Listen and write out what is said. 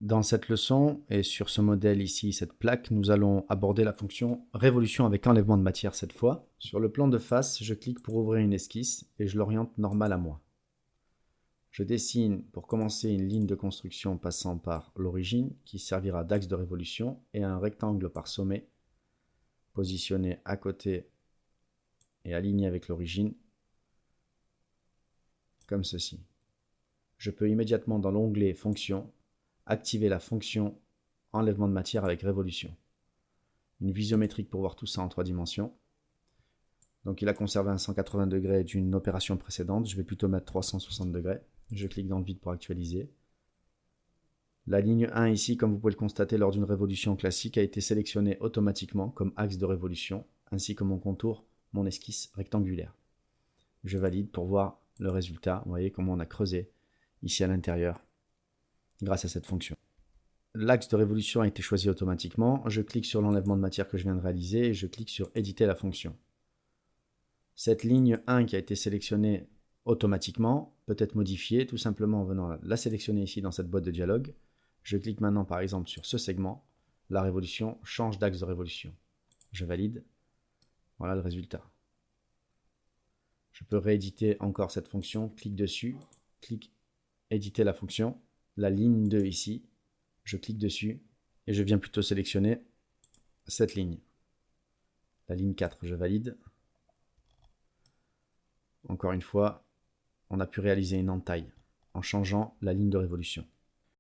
Dans cette leçon et sur ce modèle ici, cette plaque, nous allons aborder la fonction révolution avec enlèvement de matière cette fois. Sur le plan de face, je clique pour ouvrir une esquisse et je l'oriente normal à moi. Je dessine pour commencer une ligne de construction passant par l'origine qui servira d'axe de révolution et un rectangle par sommet positionné à côté et aligné avec l'origine comme ceci. Je peux immédiatement dans l'onglet fonction activer la fonction enlèvement de matière avec révolution. Une visiométrique pour voir tout ça en 3 dimensions. Donc il a conservé un 180 degrés d'une opération précédente. Je vais plutôt mettre 360 degrés. Je clique dans le vide pour actualiser. La ligne 1 ici, comme vous pouvez le constater lors d'une révolution classique, a été sélectionnée automatiquement comme axe de révolution, ainsi que mon contour, mon esquisse rectangulaire. Je valide pour voir le résultat. Vous voyez comment on a creusé ici à l'intérieur grâce à cette fonction. L'axe de révolution a été choisi automatiquement. Je clique sur l'enlèvement de matière que je viens de réaliser et je clique sur éditer la fonction. Cette ligne 1 qui a été sélectionnée automatiquement peut être modifiée tout simplement en venant la sélectionner ici dans cette boîte de dialogue. Je clique maintenant par exemple sur ce segment. La révolution change d'axe de révolution. Je valide. Voilà le résultat. Je peux rééditer encore cette fonction. Clique dessus. Clique éditer la fonction. La ligne 2 ici. Je clique dessus et je viens plutôt sélectionner cette ligne. La ligne 4, je valide. Encore une fois, on a pu réaliser une entaille en changeant la ligne de révolution.